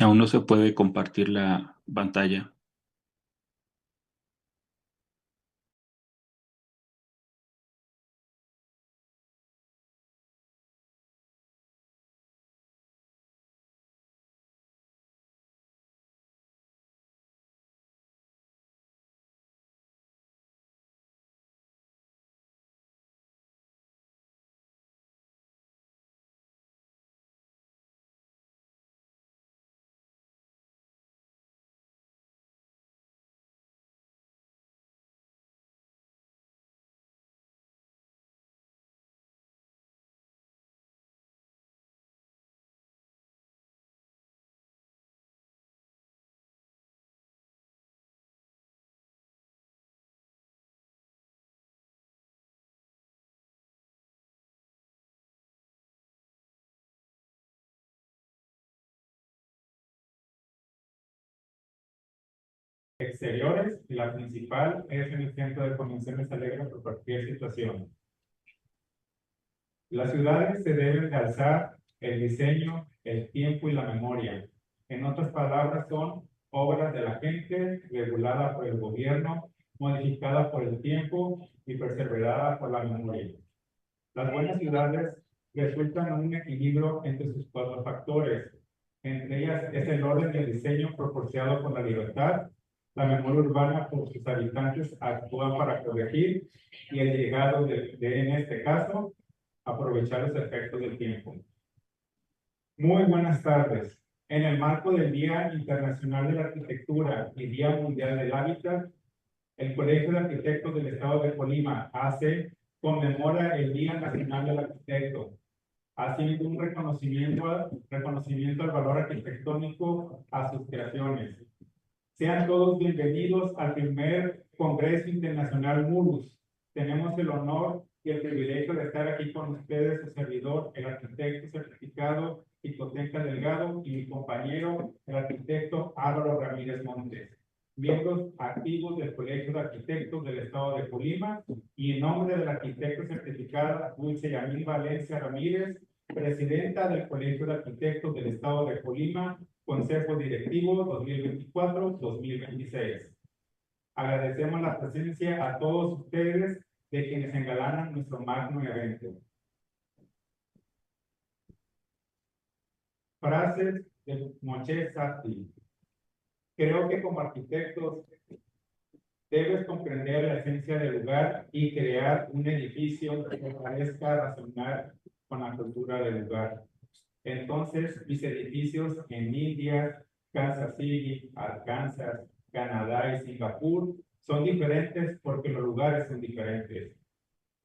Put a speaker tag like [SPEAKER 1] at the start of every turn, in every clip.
[SPEAKER 1] Aún no se puede compartir la pantalla.
[SPEAKER 2] Exteriores y la principal es en el centro de convenciones alegre por cualquier situación. Las ciudades se deben de alzar el diseño, el tiempo y la memoria. En otras palabras, son obras de la gente, regulada por el gobierno, modificada por el tiempo y perseverada por la memoria. Las buenas ciudades resultan en un equilibrio entre sus cuatro factores. Entre ellas es el orden del diseño proporcionado por la libertad, la memoria urbana por sus habitantes actúan para corregir y el llegado en este caso, aprovechar los efectos del tiempo. Muy buenas tardes. En el marco del Día Internacional de la Arquitectura y Día Mundial del Hábitat, el Colegio de Arquitectos del Estado de Colima, AC, conmemora el Día Nacional del Arquitecto, haciendo un reconocimiento al valor arquitectónico a sus creaciones. Sean todos bienvenidos al primer Congreso Internacional MULUS. Tenemos el honor y el privilegio de estar aquí con ustedes, su servidor, el arquitecto certificado Hipoteca Delgado, y mi compañero, el arquitecto Álvaro Ramírez Montes, miembros activos del Colegio de Arquitectos del Estado de Colima, y en nombre del arquitecto certificada Dulce Yamil Valencia Ramírez, presidenta del Colegio de Arquitectos del Estado de Colima, Consejo Directivo 2024-2026. Agradecemos la presencia a todos ustedes de quienes engalanan nuestro magno evento. Frases de Moshe Safdie. Creo que como arquitectos debes comprender la esencia del lugar y crear un edificio que parezca razonar con la cultura del lugar. Entonces, mis edificios en India, Kansas City, Arkansas, Canadá y Singapur son diferentes porque los lugares son diferentes.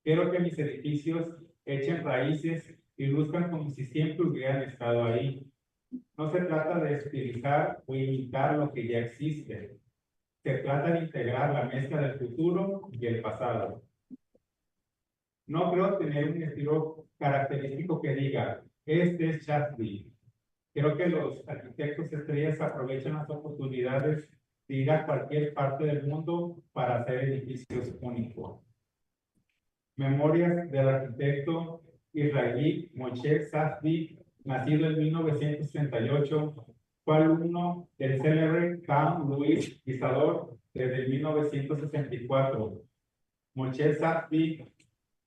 [SPEAKER 2] Quiero que mis edificios echen raíces y luzcan como si siempre hubieran estado ahí. No se trata de estilizar o imitar lo que ya existe. Se trata de integrar la mezcla del futuro y el pasado. No creo tener un estilo característico que diga, este es Safdie. Creo que los arquitectos estrellas aprovechan las oportunidades de ir a cualquier parte del mundo para hacer edificios únicos. Memorias del arquitecto israelí Moshe Safdie, nacido en 1968, fue alumno del célebre Jaron Lubin desde 1964. Moshe Safdie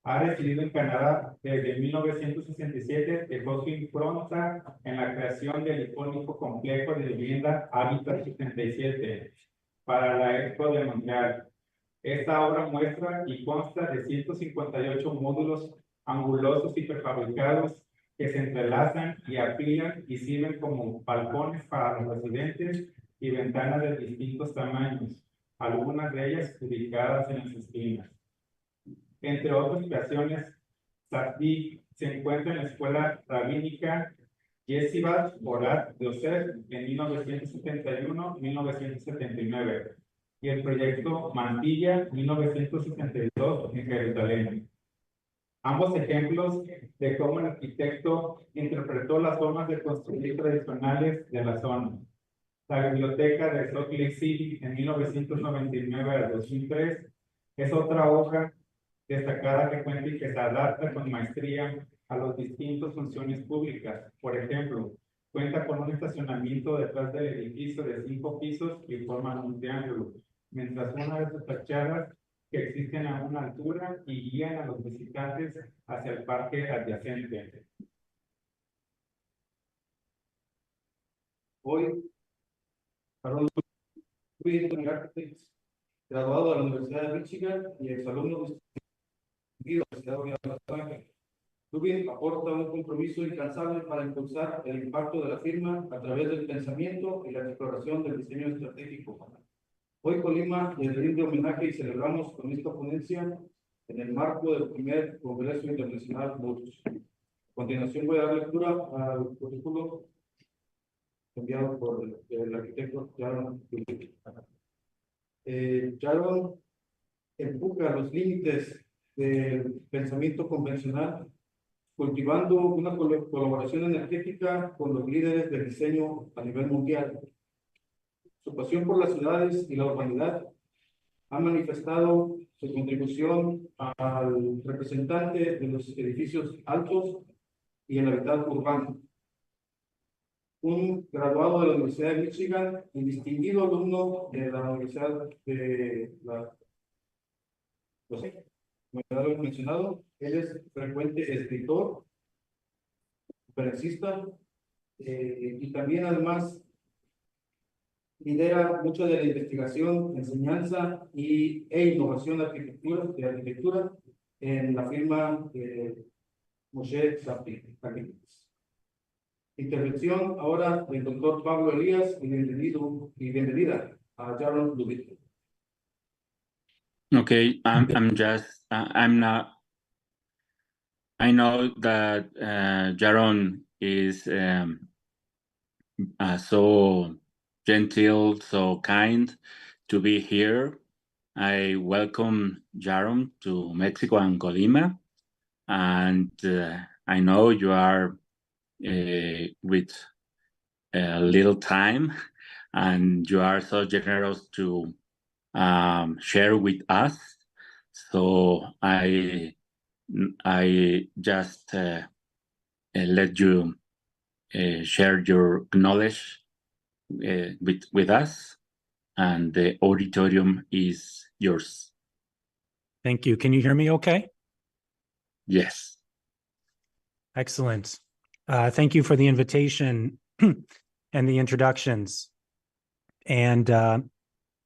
[SPEAKER 2] ha residido en Canadá desde 1967, dejó su impronta en la creación del icónico complejo de vivienda Habitat 77 para la Expo de Montreal. Esta obra muestra y consta de 158 módulos angulosos y prefabricados que se entrelazan y apilan y sirven como balcones para los residentes y ventanas de distintos tamaños, algunas de ellas ubicadas en las esquinas. Entre otras creaciones, Safdie se encuentra en la escuela rabínica Yeshivat Borat Yosef en 1971-1979 y el proyecto Mantilla 1962 en Jerusalén. Ambos ejemplos de cómo el arquitecto interpretó las formas de construir tradicionales de la zona. La biblioteca de Salt Lake City en 1999 a 2003 es otra obra destacada que cuenta y que se adapta con maestría a las distintas funciones públicas. Por ejemplo, Cuenta con un estacionamiento detrás del edificio de 5 pisos y forman un triángulo, mientras una de sus fachadas que existen a una altura y guían a los visitantes hacia el parque adyacente.
[SPEAKER 3] Hoy, Jaron Lubin, Arquitectos, graduado de la Universidad de Michigan y exalumno distinguido de la Universidad de Los Ángeles. Lubin aporta un compromiso incansable para impulsar el impacto de la firma a través del pensamiento y la exploración del diseño estratégico. Hoy Colima les rinde homenaje y celebramos con esta ponencia en el marco del primer Congreso Internacional MUTS. A continuación voy a dar lectura al currículo enviado por el arquitecto Jaron Lubin. Jaron empuja los límites del pensamiento convencional, cultivando una colaboración energética con los líderes del diseño a nivel mundial. Su pasión por las ciudades y la urbanidad ha manifestado su contribución al representante de los edificios altos y el hábitat urbano. Un graduado de la Universidad de Michigan y distinguido alumno de la Universidad de como ya lo he mencionado, él es frecuente escritor, conferencista, y también además lidera mucho de la investigación, enseñanza e innovación de arquitectura en la firma Moshe Safdie Arquitectos. Intervención ahora del doctor Pablo Elías y bienvenida a Jaron Lubin.
[SPEAKER 1] Okay, I'm just, I'm not, I know that Jaron is so gentle, so kind to be here. I welcome Jaron to Mexico and Colima, and I know you are with a little time, and you are so generous to share with us. So I just let you share your knowledge with us, and the auditorium is yours.
[SPEAKER 4] Thank you. Can you hear me okay?
[SPEAKER 1] Yes.
[SPEAKER 4] Excellent. Thank you for the invitation and the introductions. And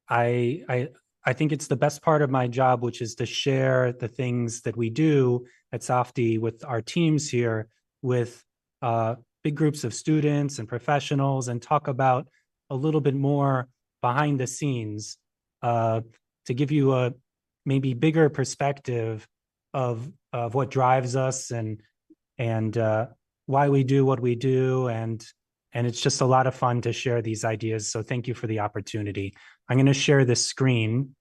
[SPEAKER 4] I think it's the best part of my job, which is to share the things that we do at Safdie with our teams here, with big groups of students and professionals, and talk about a little bit more behind the scenes to give you a maybe bigger perspective of what drives us and why we do what we do, and it's just a lot of fun to share these ideas. So thank you for the opportunity. I'm going to share this screen,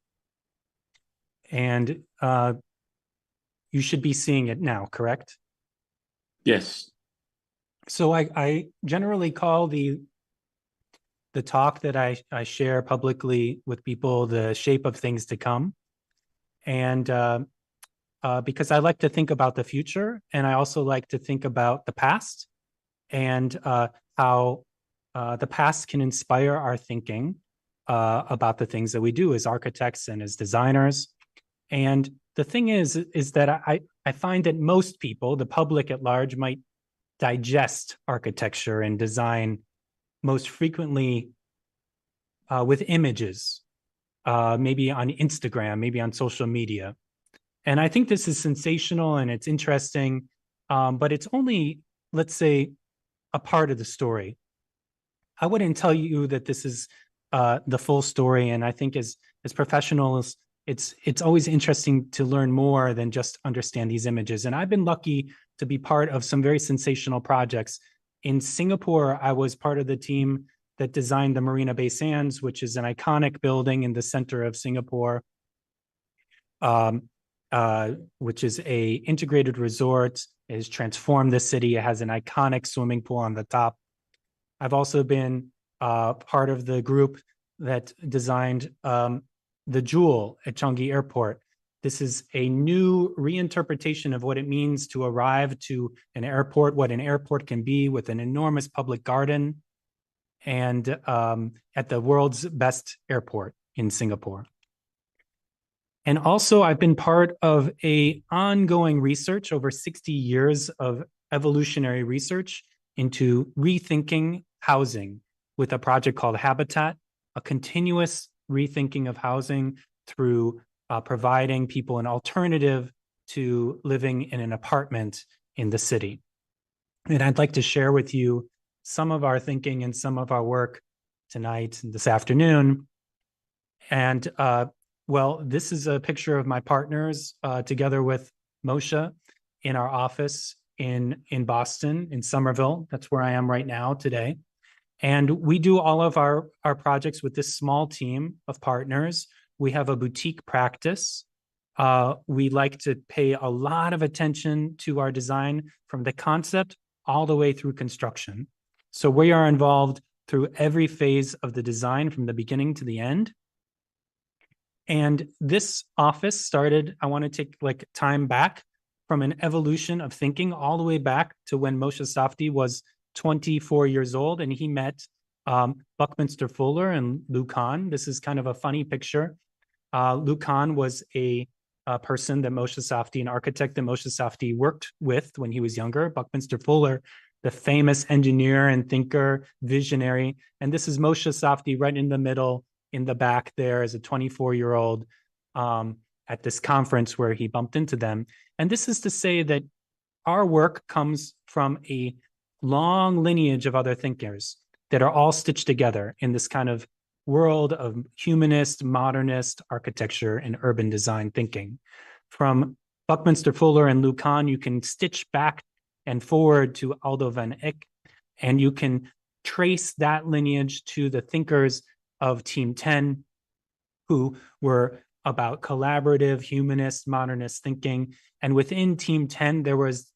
[SPEAKER 4] and you should be seeing it now, correct?
[SPEAKER 1] Yes.
[SPEAKER 4] So I generally call the talk that I share publicly with people the shape of things to come. And because I like to think about the future, and I also like to think about the past, and how the past can inspire our thinking about the things that we do as architects and as designers. And the thing is that I find that most people, the public at large, might digest architecture and design most frequently with images, maybe on Instagram, maybe on social media. And I think this is sensational and it's interesting, but it's only, let's say, a part of the story. I wouldn't tell you that this is the full story. And I think as professionals, it's always interesting to learn more than just understand these images. And I've been lucky to be part of some very sensational projects. In Singapore, I was part of the team that designed the Marina Bay Sands, which is an iconic building in the center of Singapore, which is a integrated resort. It has transformed the city. It has an iconic swimming pool on the top. I've also been part of the group that designed the Jewel at Changi Airport. This is a new reinterpretation of what it means to arrive to an airport, what an airport can be, with an enormous public garden, and at the world's best airport in Singapore. And also, I've been part of an ongoing research, over 60 years of evolutionary research into rethinking housing with a project called Habitat, a continuous rethinking of housing through providing people an alternative to living in an apartment in the city. And I'd like to share with you some of our thinking and some of our work tonight and this afternoon. And well, this is a picture of my partners together with Moshe in our office in Boston, in Somerville. That's where I am right now today. And we do all of our projects with this small team of partners. We have a boutique practice. We like to pay a lot of attention to our design from the concept all the way through construction. So we are involved through every phase of the design from the beginning to the end. And this office started, I want to take like time back from an evolution of thinking all the way back to when Moshe Safdie was 24 years old and he met Buckminster Fuller and Lou Kahn. This is kind of a funny picture. Lou Kahn was a person that Moshe Safdie, an architect that Moshe Safdie worked with when he was younger. Buckminster Fuller, the famous engineer and thinker, visionary. And this is Moshe Safdie right in the middle, in the back there as a 24-year-old at this conference where he bumped into them. And this is to say that our work comes from a long lineage of other thinkers that are all stitched together in this kind of world of humanist, modernist architecture and urban design thinking. From Buckminster Fuller and Lou Kahn, you can stitch back and forward to Aldo van Eyck, and you can trace that lineage to the thinkers of Team 10, who were about collaborative, humanist, modernist thinking. And within Team 10, there was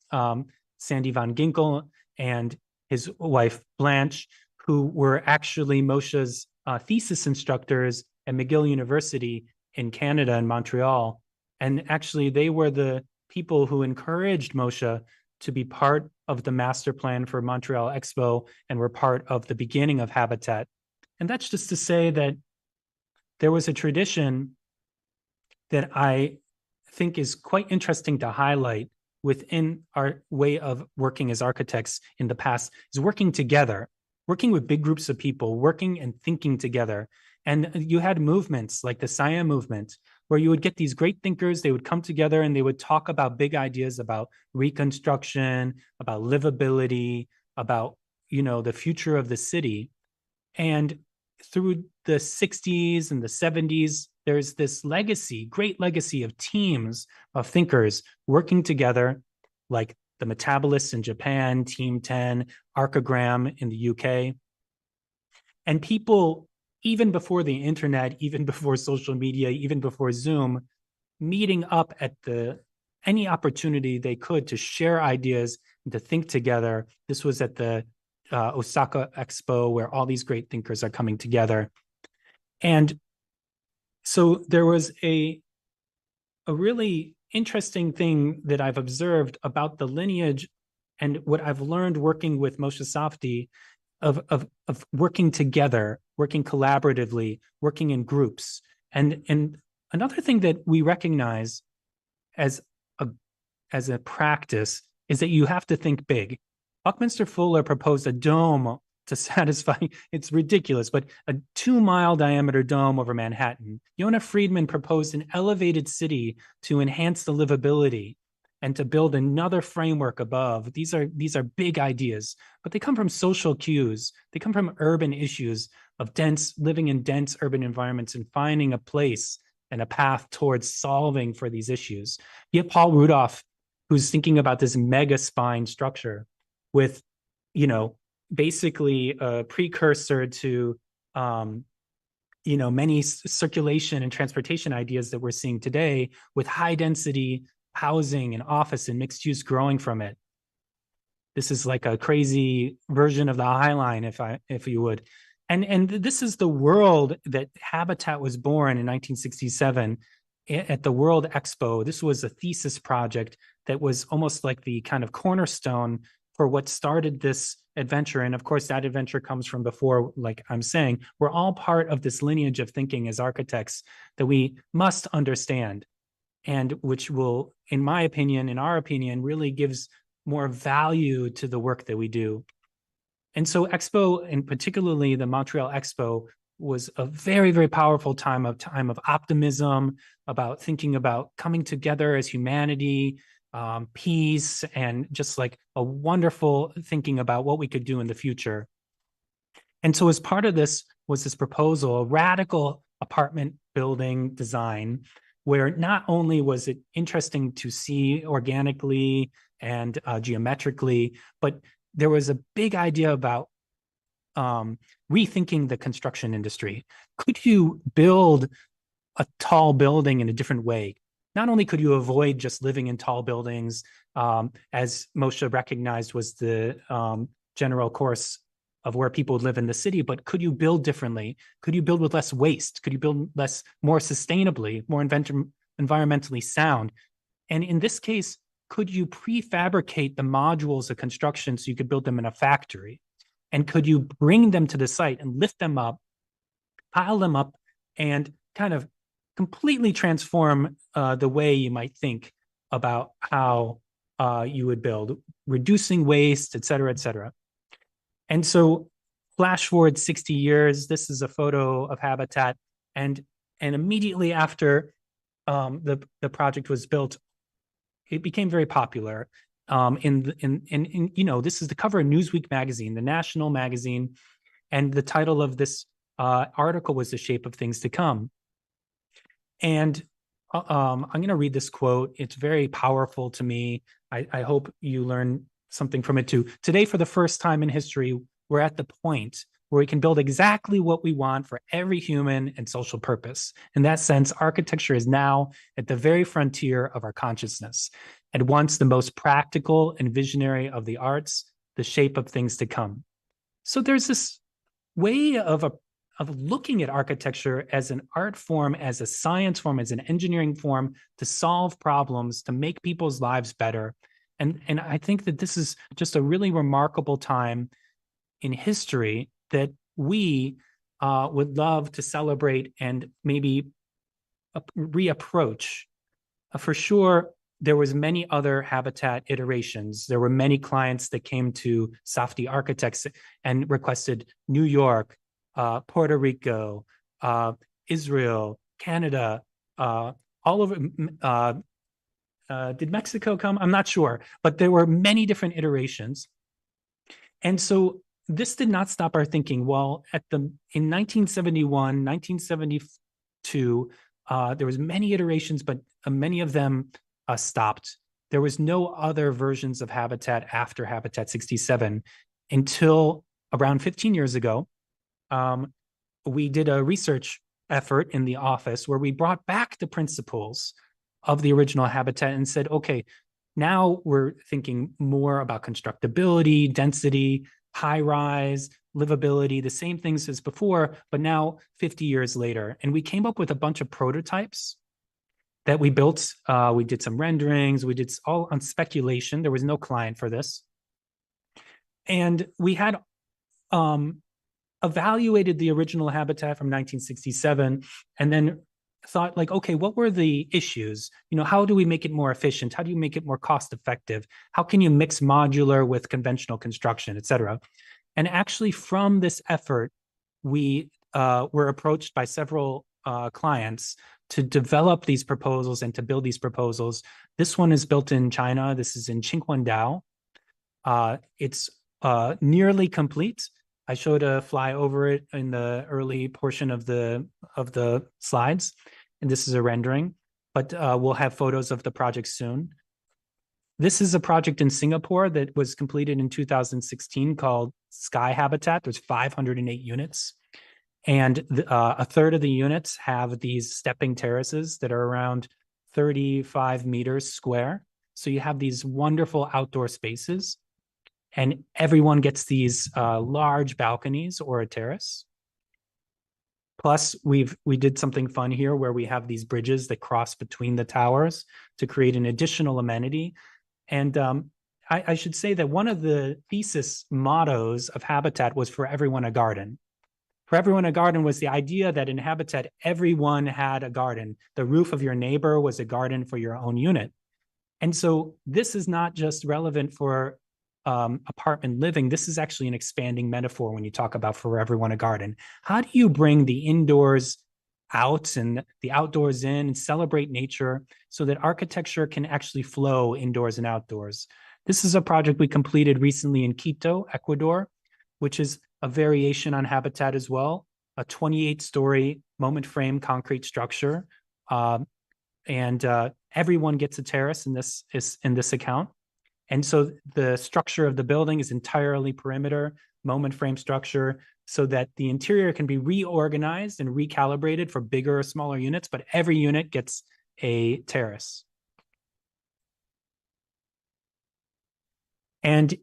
[SPEAKER 4] Sandy van Ginkel and his wife Blanche, who were actually Moshe's thesis instructors at McGill University in Canada, in Montreal. And actually, they were the people who encouraged Moshe to be part of the master plan for Montreal Expo and were part of the beginning of Habitat. And that's just to say that there was a tradition that I think is quite interesting to highlight within our way of working as architects in the past, is working together, working with big groups of people, working and thinking together. And you had movements like the Siam movement, where you would get these great thinkers, they would come together and they would talk about big ideas about reconstruction, about livability, about, you know, the future of the city. And through the 60s and the 70s, there's this legacy, great legacy of teams of thinkers working together, like the Metabolists in Japan, Team 10, Archigram in the UK. And people, even before the internet, even before social media, even before Zoom, meeting up at any opportunity they could to share ideas and to think together. This was at the Osaka Expo, where all these great thinkers are coming together. And so there was a really interesting thing that I've observed about the lineage and what I've learned working with Moshe Safdie of working together, working collaboratively, working in groups. And another thing that we recognize as a practice is that you have to think big. Buckminster Fuller proposed a dome to satisfy, it's ridiculous, but a 2-mile diameter dome over Manhattan. Yonah Friedman proposed an elevated city to enhance the livability and to build another framework above. These are big ideas, but they come from social cues. They come from urban issues of living in dense urban environments and finding a place and a path towards solving for these issues. You have Paul Rudolph, who's thinking about this mega spine structure with, you know, basically a precursor to, you know, many circulation and transportation ideas that we're seeing today, with high density housing and office and mixed use growing from it. This is like a crazy version of the High Line, if you would. And this is the world that Habitat was born in 1967 at the World Expo. This was a thesis project that was almost like the kind of cornerstone for what started this adventure. And of course, that adventure comes from before, like I'm saying, we're all part of this lineage of thinking as architects that we must understand, and which will, in my opinion, in our opinion, really gives more value to the work that we do. And so Expo, and particularly the Montreal Expo, was a very, very powerful time of optimism, about thinking about coming together as humanity, peace, and just like a wonderful thinking about what we could do in the future. And so as part of this was this proposal, a radical apartment building design, where not only was it interesting to see organically and geometrically, but there was a big idea about rethinking the construction industry. Could you build a tall building in a different way? Not only could you avoid just living in tall buildings, as Moshe recognized was the general course of where people live in the city, but could you build differently? Could you build with less waste? Could you build more sustainably, more environmentally sound? And in this case, could you prefabricate the modules of construction so you could build them in a factory? And could you bring them to the site and lift them up, pile them up, and kind of completely transform the way you might think about how you would build, reducing waste, et cetera, et cetera. And so flash forward 60 years, this is a photo of Habitat. And immediately after the project was built, it became very popular. This is the cover of Newsweek magazine, the national magazine, and the title of this article was "The Shape of Things to Come." And I'm going to read this quote. It's very powerful to me. I hope you learn something from it too. Today, for the first time in history, we're at the point where we can build exactly what we want for every human and social purpose. In that sense, architecture is now at the very frontier of our consciousness. At once the most practical and visionary of the arts, the shape of things to come. So there's this way of looking at architecture as an art form, as a science form, as an engineering form to solve problems, to make people's lives better. And I think that this is just a really remarkable time in history that we would love to celebrate and maybe reapproach. For sure, there was many other Habitat iterations. There were many clients that came to Safdie Architects and requested New York, Puerto Rico, Israel, Canada, all over. Did Mexico come? I'm not sure, but there were many different iterations. And so this did not stop our thinking. Well, in 1971, 1972, there was many iterations, but many of them stopped. There was no other versions of Habitat after Habitat 67 until around 15 years ago. We did a research effort in the office where we brought back the principles of the original Habitat and said, okay, now we're thinking more about constructability, density, high rise, livability, the same things as before, but now 50 years later. And we came up with a bunch of prototypes that we built. We did some renderings. We did all on speculation. There was no client for this. And we had evaluated the original Habitat from 1967 and then thought like, okay, what were the issues? How do we make it more efficient? How do you make it more cost effective? How can you mix modular with conventional construction, et cetera? And actually from this effort, we were approached by several clients to develop these proposals and to build these proposals. This one is built in China. This is in Qinghuandao. It's nearly complete. I showed a fly over it in the early portion of the slides, and this is a rendering, but we'll have photos of the project soon. This is a project in Singapore that was completed in 2016 called Sky Habitat. There's 508 units, and a third of the units have these stepping terraces that are around 35 meters square. So you have these wonderful outdoor spaces. And everyone gets these large balconies or a terrace. Plus, we did something fun here where we have these bridges that cross between the towers to create an additional amenity. And I should say that one of the thesis mottos of Habitat was for everyone a garden. For everyone a garden was the idea that in Habitat, everyone had a garden. The roof of your neighbor was a garden for your own unit. And so this is not just relevant for apartment living. This is actually an expanding metaphor when you talk about for everyone a garden. How do you bring the indoors out and the outdoors in and celebrate nature so that architecture can actually flow indoors and outdoors? This is a project we completed recently in Quito, Ecuador, which is a variation on Habitat as well, a 28-story moment frame concrete structure. And everyone gets a terrace in this account. And so the structure of the building is entirely perimeter, moment frame structure, so that the interior can be reorganized and recalibrated for bigger or smaller units, but every unit gets a terrace. And,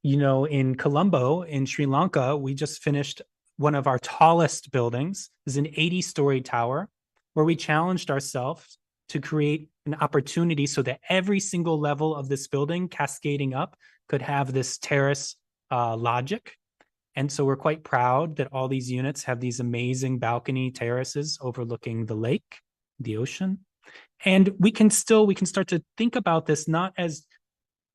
[SPEAKER 4] in Colombo, in Sri Lanka, we just finished one of our tallest buildings. This is an 80-story tower where we challenged ourselves to create an opportunity so that every single level of this building cascading up could have this terrace logic. And so we're quite proud that all these units have these amazing balcony terraces overlooking the lake, the ocean. And we can start to think about this not as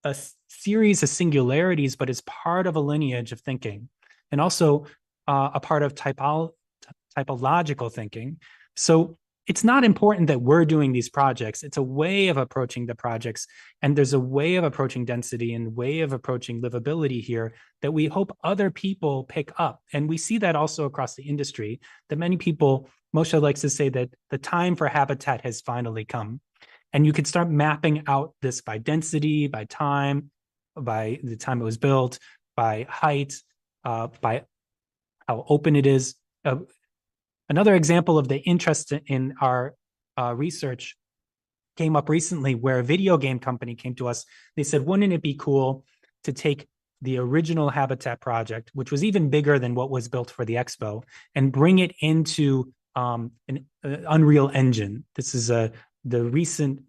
[SPEAKER 4] a series of singularities, but as part of a lineage of thinking, and also a part of typological thinking. So it's not important that we're doing these projects. It's a way of approaching the projects. And there's a way of approaching density and way of approaching livability here that we hope other people pick up. And we see that also across the industry, that many people, Moshe likes to say that the time for Habitat has finally come. And you could start mapping out this by density, by time, by the time it was built, by height, by how open it is. Another example of the interest in our research came up recently where a video game company came to us. They said, wouldn't it be cool to take the original Habitat project, which was even bigger than what was built for the Expo, and bring it into an Unreal Engine. This is the recent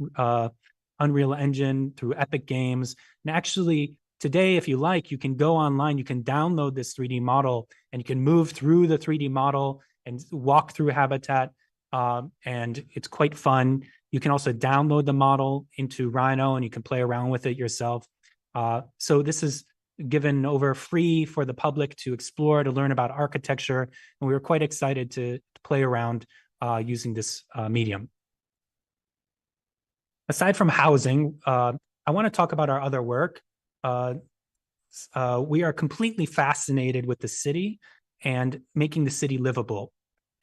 [SPEAKER 4] Unreal Engine through Epic Games. And actually, today, if you like, you can go online, you can download this 3D model, and you can move through the 3D model and walk through Habitat, and it's quite fun. You can also download the model into Rhino, and you can play around with it yourself. So this is given over free for the public to explore, to learn about architecture, and we were quite excited to play around using this medium. Aside from housing, I want to talk about our other work. We are completely fascinated with the city and making the city livable.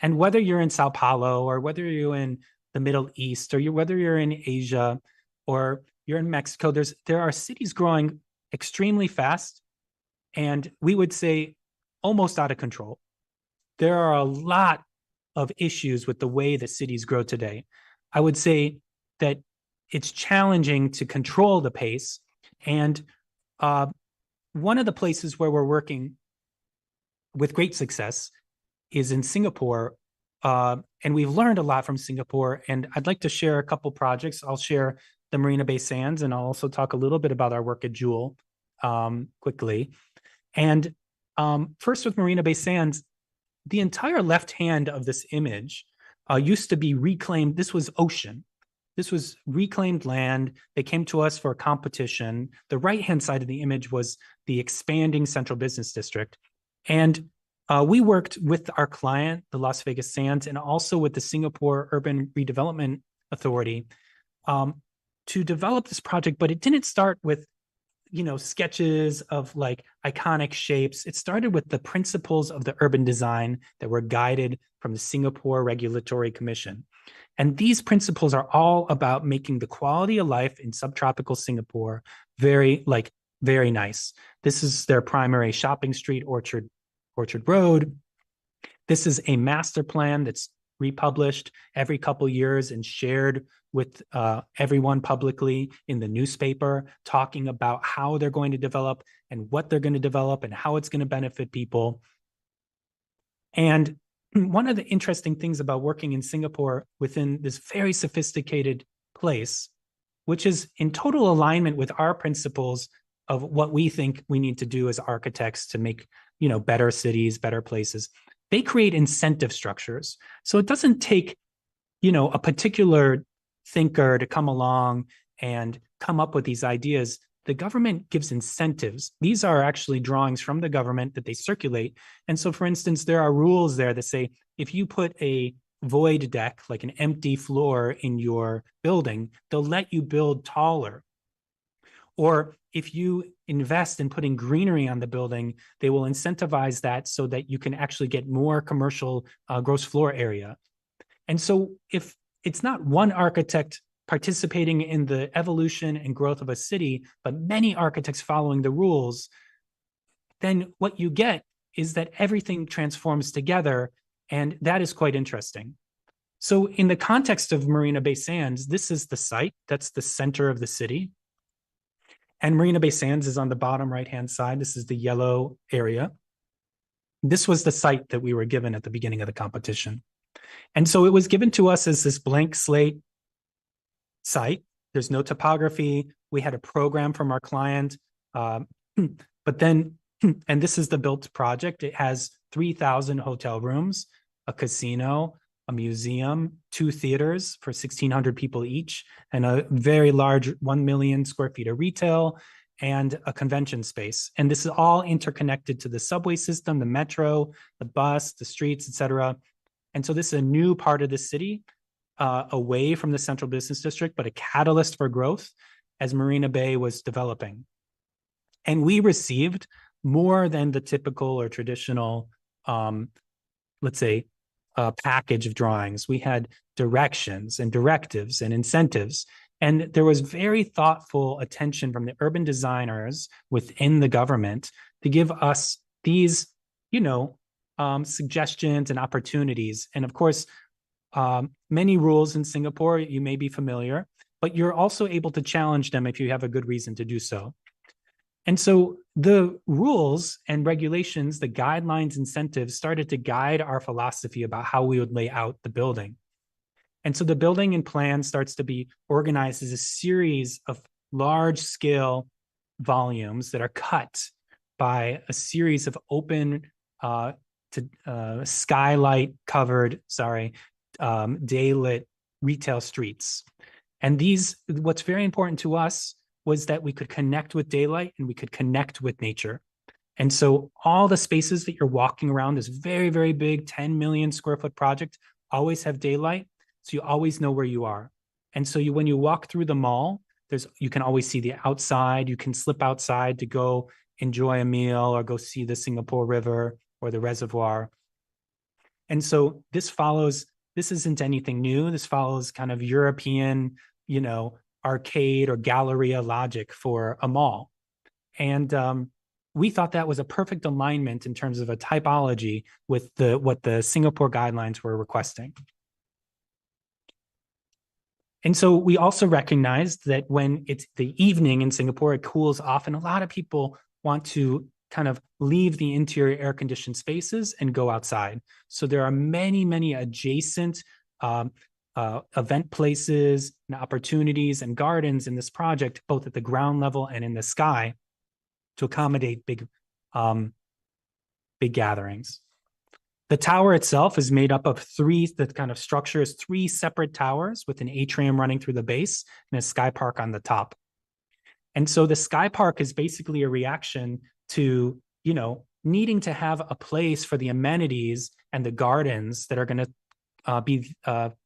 [SPEAKER 4] And whether you're in Sao Paulo, or whether you're in the Middle East, or whether you're in Asia, or you're in Mexico, there are cities growing extremely fast, and we would say almost out of control. There are a lot of issues with the way that cities grow today. I would say that it's challenging to control the pace. And one of the places where we're working with great success is in Singapore. And we've learned a lot from Singapore. And I'd like to share a couple projects. I'll share the Marina Bay Sands, and I'll also talk a little bit about our work at Jewel quickly. And first with Marina Bay Sands, the entire left hand of this image used to be reclaimed. This was ocean. This was reclaimed land. They came to us for a competition. The right-hand side of the image was the expanding central business district. And we worked with our client, the Las Vegas Sands, and also with the Singapore Urban Redevelopment Authority to develop this project. But it didn't start with, sketches of like iconic shapes. It started with the principles of the urban design that were guided from the Singapore Regulatory Commission. And these principles are all about making the quality of life in subtropical Singapore very nice. This is their primary shopping street, Orchard Road. This is a master plan that's republished every couple years and shared with everyone publicly in the newspaper, talking about how they're going to develop and what they're going to develop and how it's going to benefit people. And one of the interesting things about working in Singapore within this very sophisticated place, which is in total alignment with our principles of what we think we need to do as architects to make, better cities, better places. They create incentive structures. So it doesn't take, a particular thinker to come along and come up with these ideas. The government gives incentives. These are actually drawings from the government that they circulate. And so, for instance, there are rules there that say, if you put a void deck, like an empty floor in your building, they'll let you build taller. Or if you invest in putting greenery on the building, they will incentivize that so that you can actually get more commercial gross floor area. And so if it's not one architect participating in the evolution and growth of a city, but many architects following the rules, then what you get is that everything transforms together, and that is quite interesting. So in the context of Marina Bay Sands, this is the site, that's the center of the city. And Marina Bay Sands is on the bottom right-hand side. This is the yellow area. This was the site that we were given at the beginning of the competition. And so it was given to us as this blank slate site. There's no topography. We had a program from our client. But then, and this is the built project. It has 3,000 hotel rooms, a casino, a museum, 2 theaters for 1,600 people each, and a very large 1 million square feet of retail and a convention space. And this is all interconnected to the subway system, the metro, the bus, the streets, et cetera. And so this is a new part of the city, away from the central business district, but a catalyst for growth as Marina Bay was developing. And we received more than the typical or traditional, let's say, package of drawings. We had directions and directives and incentives. And there was very thoughtful attention from the urban designers within the government to give us these, suggestions and opportunities. And of course, many rules in Singapore, you may be familiar, but you're also able to challenge them if you have a good reason to do so. And so the rules and regulations, the guidelines, incentives started to guide our philosophy about how we would lay out the building. And so the building and plan starts to be organized as a series of large scale volumes that are cut by a series of open skylight covered, daylit retail streets. And these, what's very important to us was that we could connect with daylight and we could connect with nature. And so all the spaces that you're walking around, this very, very big 10 million square foot project, always have daylight. So you always know where you are. And so when you walk through the mall, you can always see the outside. You can slip outside to go enjoy a meal or go see the Singapore River or the reservoir. And so this isn't anything new. This follows kind of European, arcade or galleria logic for a mall. And we thought that was a perfect alignment in terms of a typology with what the Singapore guidelines were requesting. And so we also recognized that when it's the evening in Singapore, it cools off, and a lot of people want to kind of leave the interior air-conditioned spaces and go outside. So there are many, many adjacent event places and opportunities and gardens in this project, both at the ground level and in the sky, to accommodate big gatherings. The tower itself is made up of three separate towers with an atrium running through the base and a sky park on the top. And so the sky park is basically a reaction to, needing to have a place for the amenities and the gardens that are going to be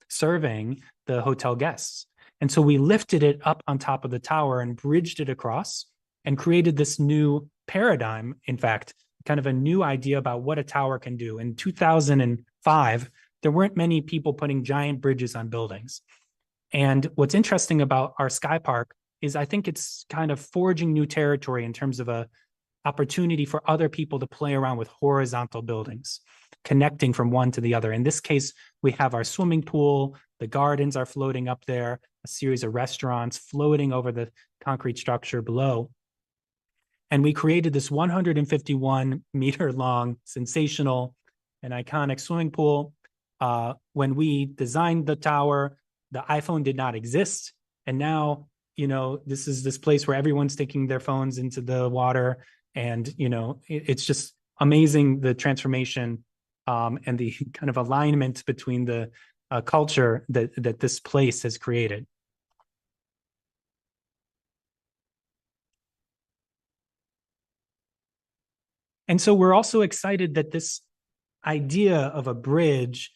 [SPEAKER 4] serving the hotel guests. And so we lifted it up on top of the tower and bridged it across and created this new paradigm, in fact, kind of a new idea about what a tower can do. In 2005, there weren't many people putting giant bridges on buildings. And what's interesting about our Sky Park is I think it's kind of forging new territory in terms of a opportunity for other people to play around with horizontal buildings, connecting from one to the other. In this case, we have our swimming pool, the gardens are floating up there, a series of restaurants floating over the concrete structure below. And we created this 151 meter long, sensational, an iconic swimming pool. When we designed the tower, the iPhone did not exist. And now, this is this place where everyone's taking their phones into the water. And, it's just amazing, the transformation and the kind of alignment between the culture that this place has created. And so we're also excited that this idea of a bridge,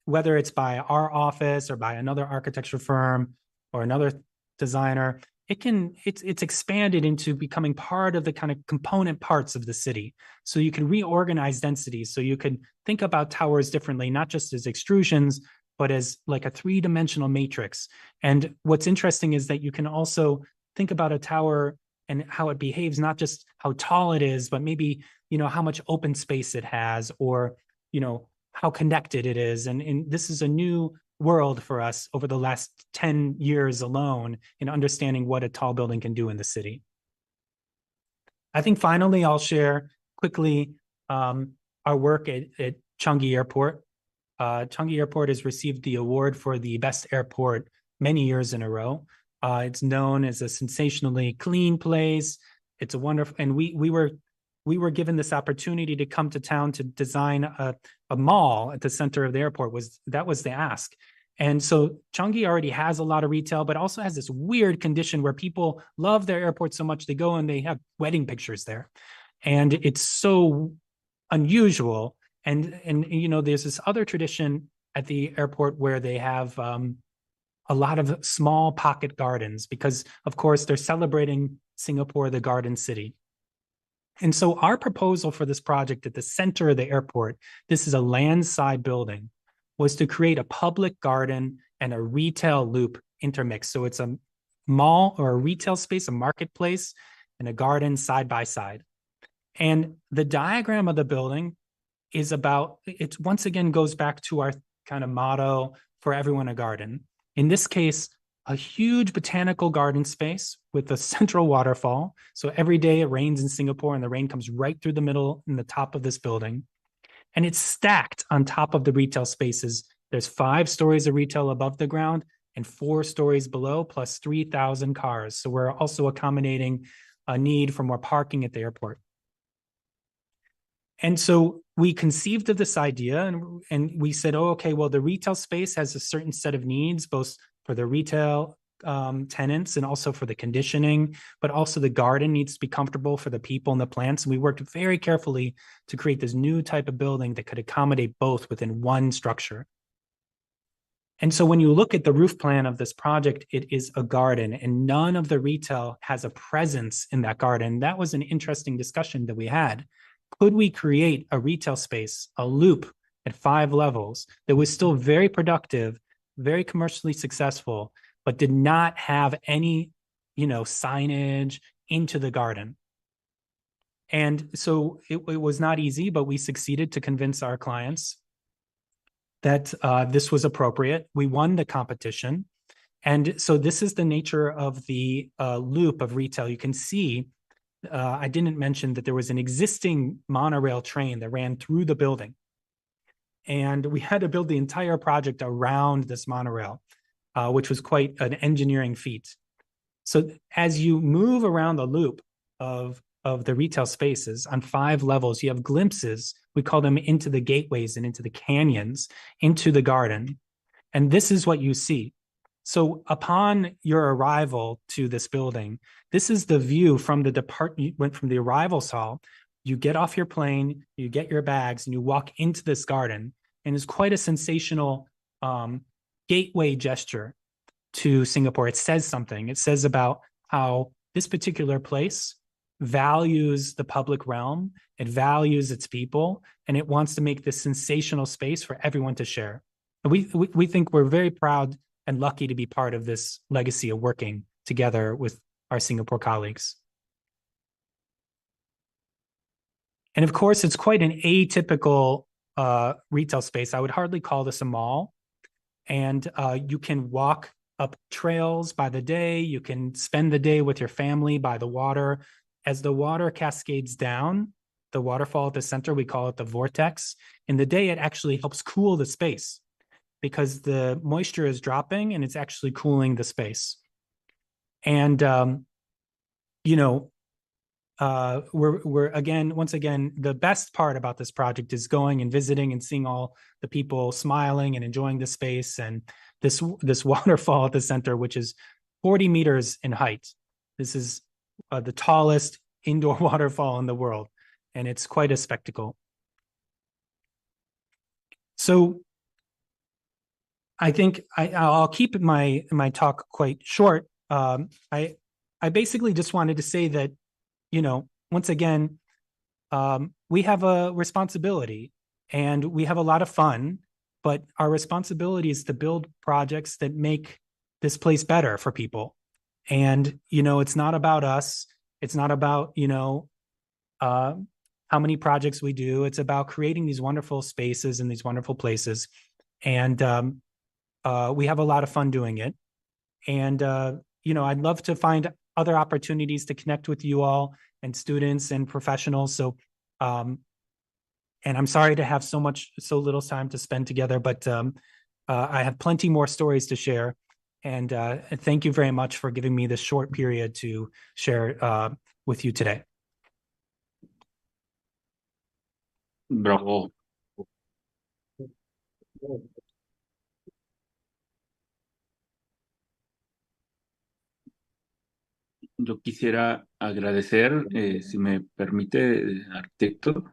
[SPEAKER 4] whether it's by our office or by another architecture firm or another designer, it's expanded into becoming part of the kind of component parts of the city. So you can reorganize densities. So you can think about towers differently, not just as extrusions, but as like a three-dimensional matrix. And what's interesting is that you can also think about a tower and how it behaves, not just how tall it is, but maybe, how much open space it has, or, how connected it is. And this is a new world for us over the last 10 years alone in understanding what a tall building can do in the city. I think finally, I'll share quickly our work at Changi Airport. Changi Airport has received the award for the best airport many years in a row. It's known as a sensationally clean place. It's a wonderful, and we were given this opportunity to come to town to design a mall at the center of the airport. That was the ask. And so Changi already has a lot of retail, but also has this weird condition where people love their airport so much they go and they have wedding pictures there. And it's so unusual. And there's this other tradition at the airport where they have a lot of small pocket gardens because, of course, they're celebrating Singapore, the garden city. And so our proposal for this project at the center of the airport, this is a landside building, was to create a public garden and a retail loop intermix. So it's a mall or a retail space, a marketplace, and a garden side by side. And the diagram of the building is it once again goes back to our kind of motto, for everyone a garden. In this case, a huge botanical garden space with a central waterfall. So every day it rains in Singapore and the rain comes right through the middle in the top of this building. And it's stacked on top of the retail spaces. There's 5 stories of retail above the ground and 4 stories below, plus 3,000 cars. So we're also accommodating a need for more parking at the airport. And so we conceived of this idea and we said, okay, well, the retail space has a certain set of needs, both for the retail tenants and also for the conditioning, but also the garden needs to be comfortable for the people and the plants. And we worked very carefully to create this new type of building that could accommodate both within one structure. And so when you look at the roof plan of this project, it is a garden and none of the retail has a presence in that garden. That was an interesting discussion that we had. Could we create a retail space, a loop at 5 levels that was still very productive, very commercially successful, but did not have any, signage into the garden? And so it was not easy, but we succeeded to convince our clients that this was appropriate. We won the competition. And so this is the nature of the loop of retail. You can see, I didn't mention that there was an existing monorail train that ran through the building. And we had to build the entire project around this monorail, which was quite an engineering feat. So as you move around the loop of the retail spaces on 5 levels, you have glimpses, we call them into the gateways and into the canyons, into the garden. And this is what you see. So upon your arrival to this building, this is the view from you went from the arrivals hall, you get off your plane, you get your bags, and you walk into this garden. And it's quite a sensational gateway gesture to Singapore. It says something. It says about how this particular place values the public realm, it values its people, and it wants to make this sensational space for everyone to share. And we think we're very proud and lucky to be part of this legacy of working together with our Singapore colleagues. And of course, it's quite an atypical retail space. I would hardly call this a mall. And you can walk up trails by the day. You can spend the day with your family by the water. As the water cascades down, the waterfall at the center, we call it the vortex. In the day, it actually helps cool the space because the moisture is dropping and it's actually cooling the space. And, you know, we're again, once again, the best part about this project is going and visiting and seeing all the people smiling and enjoying the space, and this waterfall at the center, which is 40 meters in height. This is the tallest indoor waterfall in the world, and it's quite a spectacle. So I think I'll keep my talk quite short. I basically just wanted to say that, you know, once again, we have a responsibility and we have a lot of fun, but our responsibility is to build projects that make this place better for people. And, you know, it's not about us. It's not about, you know, how many projects we do. It's about creating these wonderful spaces and these wonderful places. And we have a lot of fun doing it. And, you know, I'd love to find other opportunities to connect with you all and students and professionals. So, and I'm sorry to have so little time to spend together, but I have plenty more stories to share. And thank you very much for giving me this short period to share with you today.
[SPEAKER 1] Bravo. Yo quisiera agradecer, si me permite, arquitecto.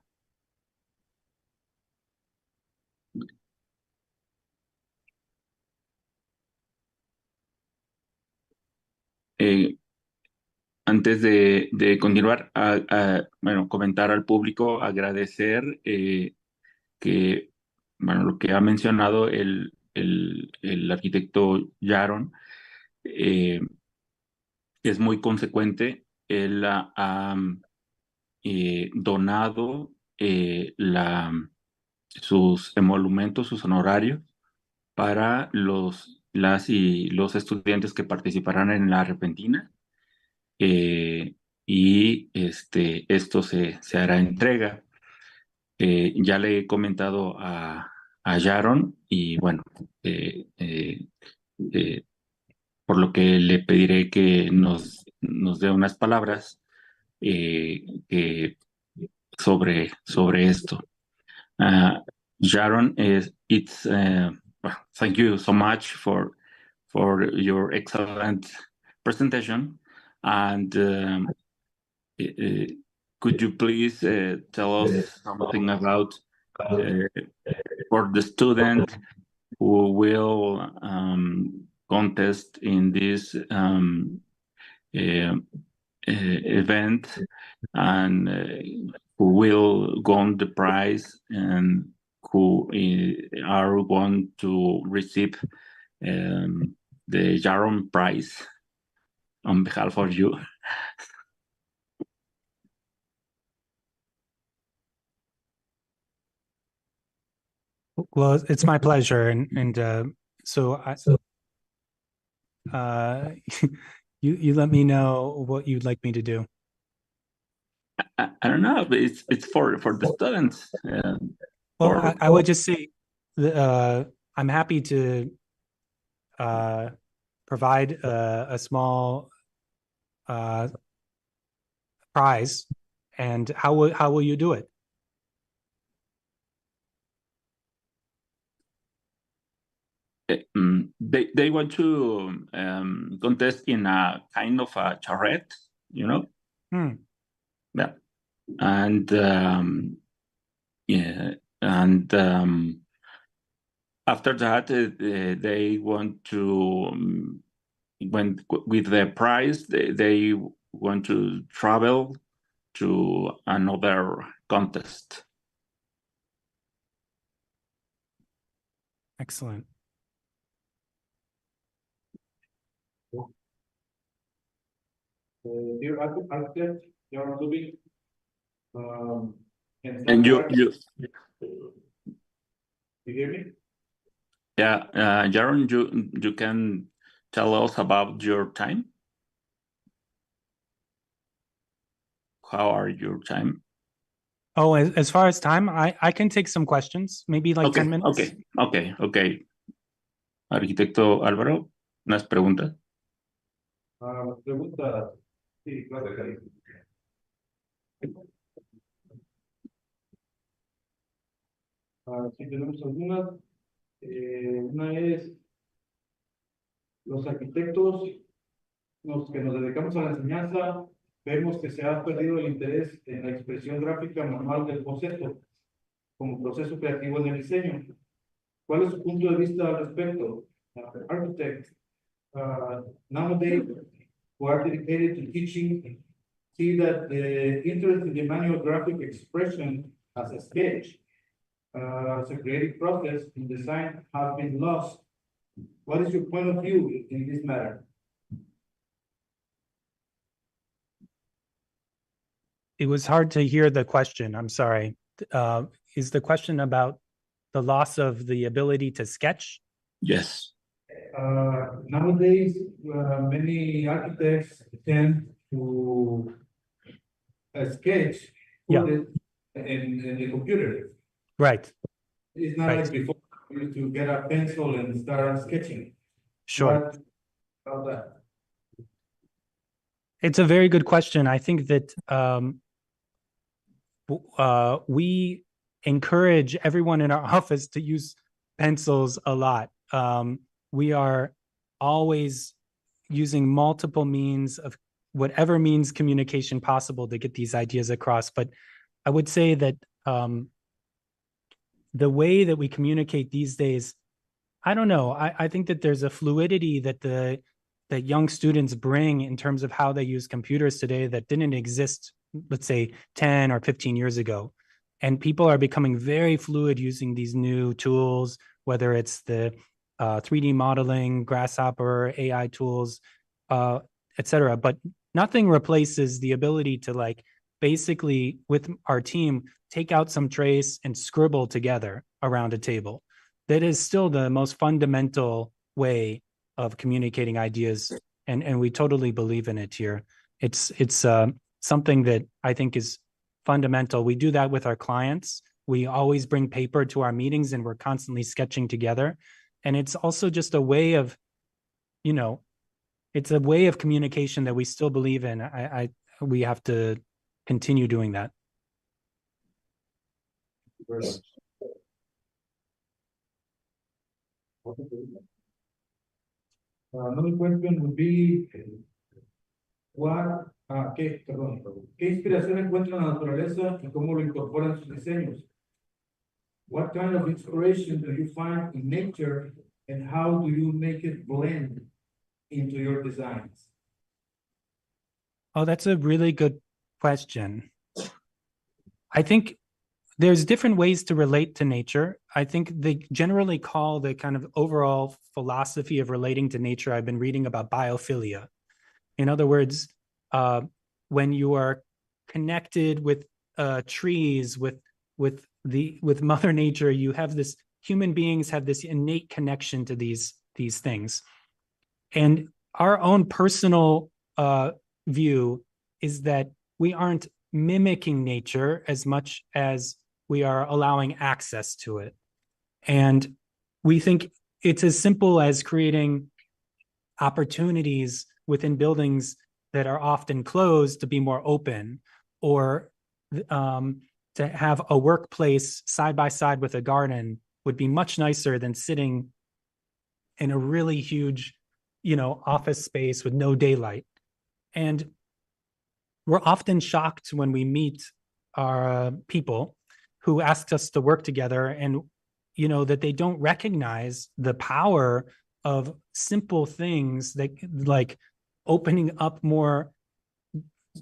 [SPEAKER 1] Antes de continuar, bueno, comentar al público, agradecer que, bueno, lo que ha mencionado el arquitecto Jaron es muy consecuente. Él ha donado sus emolumentos, sus honorarios para las y los estudiantes que participarán en la repentina. Y esto se hará entrega. Ya le he comentado a Jaron y bueno, por lo que le pediré que nos dé unas palabras sobre esto. Jaron, well, thank you so much for your excellent presentation. And could you please tell us something about for the student who will contest in this event and who will win the prize and who are going to receive the Jaron Prize on behalf of you?
[SPEAKER 4] Well, it's my pleasure, and so you let me know what you'd like me to do.
[SPEAKER 1] I don't know, but it's for the students.
[SPEAKER 4] Well, I would just say I'm happy to provide a small prize. And how will you do it?
[SPEAKER 1] They want to contest in a kind of a charrette, you know? Yeah. And yeah, and after that, they want to, when with the prize, they want to travel to another contest.
[SPEAKER 4] Excellent.
[SPEAKER 3] Dear architect, Jaron Lubin,
[SPEAKER 1] And you
[SPEAKER 3] hear me?
[SPEAKER 1] Yeah, Jaron, you can tell us about your time. How are your time?
[SPEAKER 4] Oh, as far as time, I can take some questions, maybe like 10 minutes.
[SPEAKER 1] Okay. Arquitecto Álvaro, unas preguntas.
[SPEAKER 3] Pregunta, sí, claro. Sí, tenemos algunas. Una es, los arquitectos que nos dedicamos a la enseñanza, vemos que se ha perdido el interés en la expresión gráfica manual del boceto como proceso creativo en el diseño. ¿Cuál es su punto de vista al respecto? Architects nowadays who are dedicated to teaching see that the interest in the manual graphic expression as a sketch, as a creative process in design has been lost. What is your point of view in this matter?
[SPEAKER 4] It was hard to hear the question. I'm sorry. Is the question about the loss of the ability to sketch?
[SPEAKER 1] Yes.
[SPEAKER 3] Nowadays, many architects tend to sketch, put it in the computer.
[SPEAKER 4] Right.
[SPEAKER 3] It's not like before you used to get a pencil and start sketching.
[SPEAKER 4] Sure.
[SPEAKER 3] What about that?
[SPEAKER 4] It's a very good question. I think that we encourage everyone in our office to use pencils a lot. We are always using multiple means of whatever means communication possible to get these ideas across. But I would say that the way that we communicate these days, I don't know. I think that there's a fluidity that that young students bring in terms of how they use computers today that didn't exist, let's say 10 or 15 years ago. And people are becoming very fluid using these new tools, whether it's the 3D modeling, Grasshopper, AI tools, et cetera. But nothing replaces the ability to like basically with our team, take out some trace and scribble together around a table. That is still the most fundamental way of communicating ideas. And we totally believe in it here. It's something that I think is fundamental. We do that with our clients. We always bring paper to our meetings and we're constantly sketching together. And it's also just a way of, it's a way of communication that we still believe in. We have to continue doing that.
[SPEAKER 3] Another question would be, ¿qué inspiración encuentra en la naturaleza y cómo lo incorpora en sus diseños? What kind of inspiration do you find in nature and how do you make it blend into your designs?
[SPEAKER 4] Oh, that's a really good question. I think there's different ways to relate to nature. I think they generally call the kind of overall philosophy of relating to nature. I've been reading about biophilia. In other words, when you are connected with trees, with Mother Nature, you have this. Human beings have this innate connection to these things, and our own personal view is that we aren't mimicking nature as much as we are allowing access to it. And we think it's as simple as creating opportunities within buildings that are often closed to be more open, or to have a workplace side by side with a garden would be much nicer than sitting in a really huge, office space with no daylight. And we're often shocked when we meet our people who ask us to work together and, that they don't recognize the power of simple things that like opening up more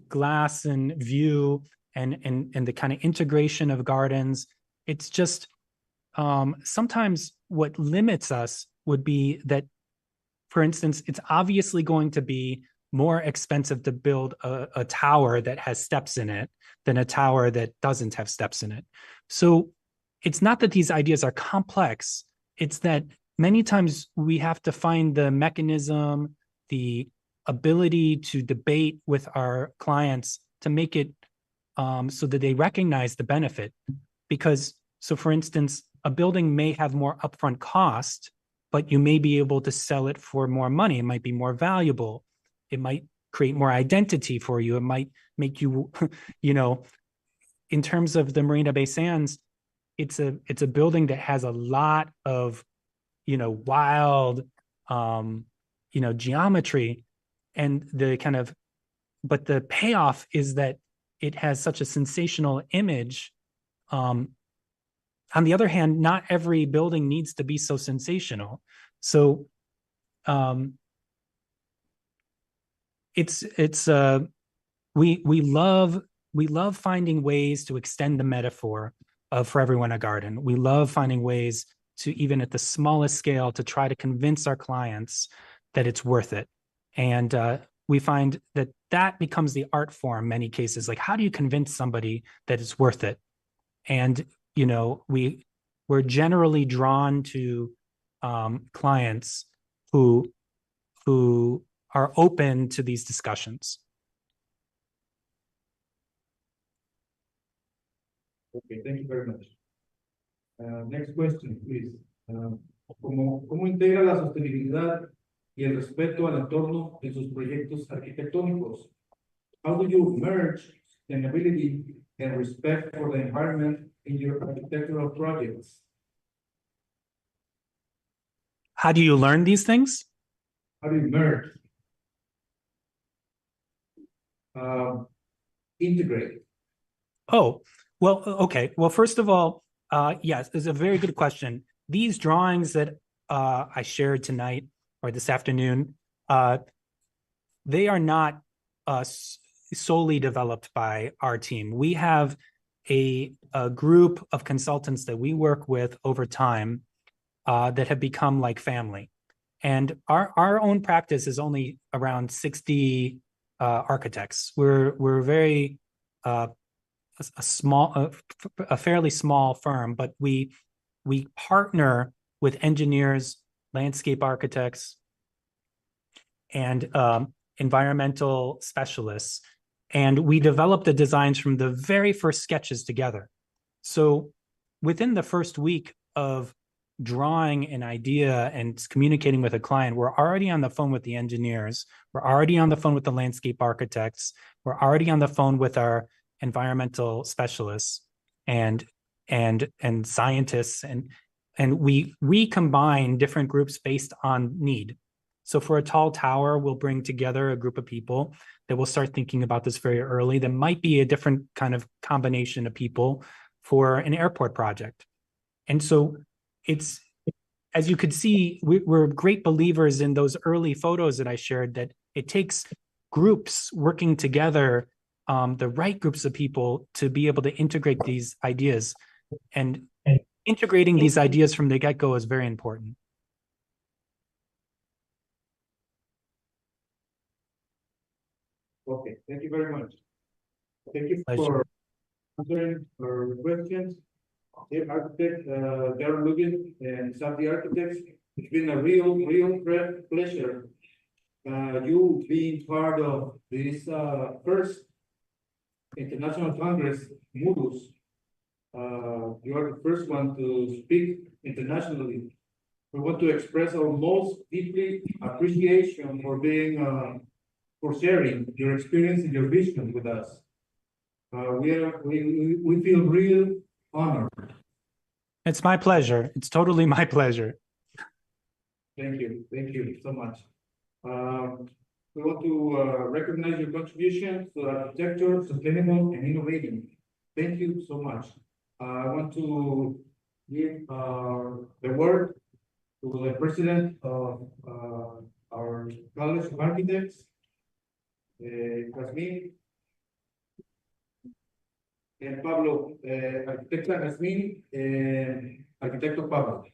[SPEAKER 4] glass and view and the kind of integration of gardens. It's just sometimes what limits us would be that, for instance, it's obviously going to be more expensive to build a tower that has steps in it than a tower that doesn't have steps in it. So it's not that these ideas are complex. It's that many times we have to find the mechanism, the ability to debate with our clients to make it so that they recognize the benefit. Because, so for instance, a building may have more upfront cost, but you may be able to sell it for more money. It might be more valuable. It might create more identity for you. It might make you, you know, in terms of the Marina Bay Sands, it's a building that has a lot of, you know, wild, you know, geometry, and the kind of, but the payoff is that it has such a sensational image. On the other hand, not every building needs to be so sensational. So we love finding ways to extend the metaphor of For Everyone a Garden. We love finding ways to, even at the smallest scale, to try to convince our clients that it's worth it. And we find that that becomes the art form in many cases. Like, how do you convince somebody that it's worth it? And, you know, we're generally drawn to clients who are open to these discussions.
[SPEAKER 3] Okay, thank you very much. Next question, please. ¿Cómo integra la sostenibilidad y el respeto al entorno en sus proyectos arquitectónicos? How do you merge sustainability and respect for the environment in your architectural projects?
[SPEAKER 4] How do you learn these things?
[SPEAKER 3] How do you merge? Integrate.
[SPEAKER 4] Oh, well, okay. Well, first of all, yes, it's a very good question. These drawings that I shared tonight or this afternoon, they are not solely developed by our team. We have a group of consultants that we work with over time that have become like family. And our own practice is only around 60 architects. We're very a fairly small firm, but we partner with engineers, landscape architects, and environmental specialists, and we develop the designs from the very first sketches together. So within the first week of drawing an idea and communicating with a client, we're already on the phone with the engineers, we're already on the phone with the landscape architects, we're already on the phone with our environmental specialists and scientists, and we recombine different groups based on need. So for a tall tower, we'll bring together a group of people that will start thinking about this very early. There might be a different kind of combination of people for an airport project. And so it's, as you could see, we're great believers in those early photos that I shared, that it takes groups working together, the right groups of people, to be able to integrate these ideas. And integrating these ideas from the get-go is very important.
[SPEAKER 3] Okay, thank you very much. Thank you
[SPEAKER 4] Pleasure.
[SPEAKER 3] for answering our questions. Architect Jaron Lubin and Safdie Architects, it's been a real pleasure. You being part of this first International Congress, MUDUS. You are the first one to speak internationally. We want to express our most deeply appreciation for being for sharing your experience and your vision with us. We feel real honored.
[SPEAKER 4] It's my pleasure. It's totally my pleasure.
[SPEAKER 3] Thank you so much. We want to recognize your contribution to architecture, sustainable and innovating. Thank you so much. I want to give the word to the president of our College of Architects, Jasmine, and Pablo, Arquitecta Jasmine, and Arquitecto Pablo.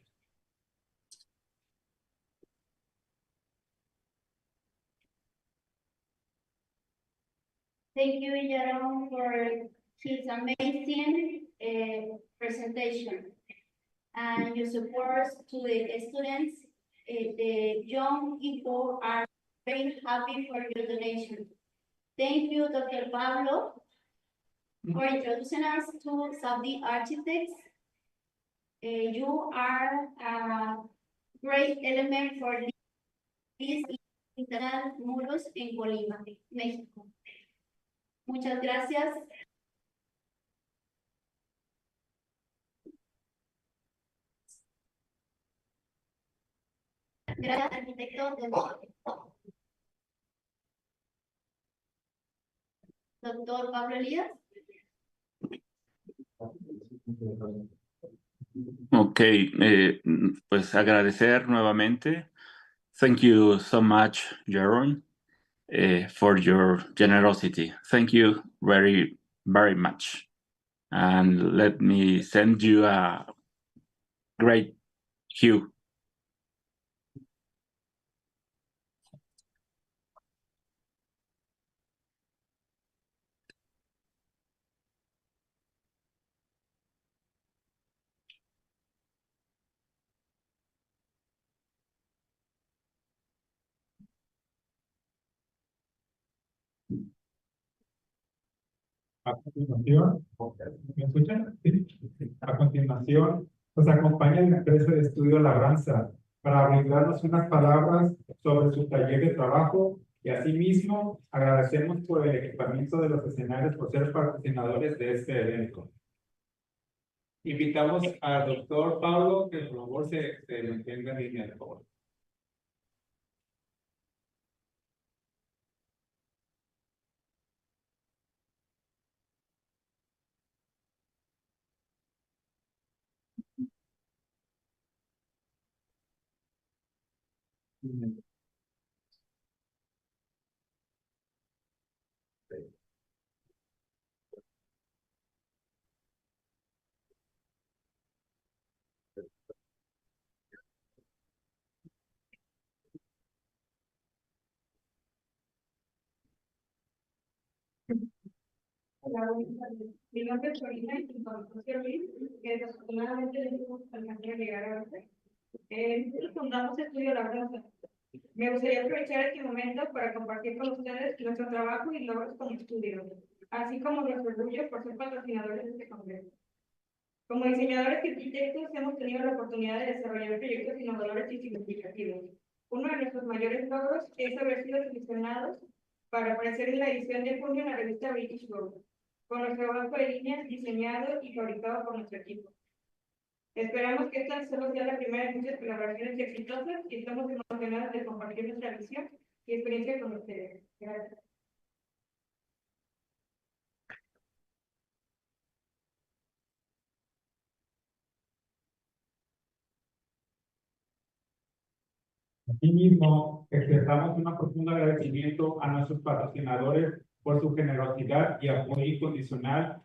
[SPEAKER 5] Thank you, Jaron, for his amazing presentation and your support to the students. The young people are very happy for your donation. Thank you, Dr. Pablo. for introducing us to Safdie Architects. You are a great element for this internal muros en Colima, México. Muchas gracias. Gracias, arquitecto. Doctor Pablo Elías.
[SPEAKER 1] Ok, pues agradecer nuevamente. Thank you so much, Jaron, for your generosity. Thank you very, very much. And let me send you a great cue.
[SPEAKER 2] A continuación, ¿me escuchan? Sí. A continuación, nos acompaña la empresa de estudio Labranza para brindarnos unas palabras sobre su taller de trabajo y asimismo agradecemos por el equipamiento de los escenarios por ser patrocinadores de este evento. Invitamos al doctor Pablo que por favor se mantenga en línea, por favor.
[SPEAKER 6] Hola, buenas tardes. Mi nombre es Corina y con José Luis, que desafortunadamente no tuvimos alcanzar a llegar a usted. Nosotros fundamos Estudio Labranza. Me gustaría aprovechar este momento para compartir con ustedes nuestro trabajo y logros como estudio, así como nuestro orgullo por ser patrocinadores de este congreso. Como diseñadores y arquitectos hemos tenido la oportunidad de desarrollar proyectos innovadores y significativos. Uno de nuestros mayores logros es haber sido seleccionados para aparecer en la edición de junio en la revista British Vogue, con nuestro banco de líneas diseñado y fabricado por nuestro equipo. Esperamos que esta solo sea la primera de muchas colaboraciones exitosas y estamos emocionados de compartir nuestra visión y experiencia con ustedes. Gracias.
[SPEAKER 2] Asimismo, expresamos un profundo agradecimiento a nuestros patrocinadores por su generosidad y apoyo incondicional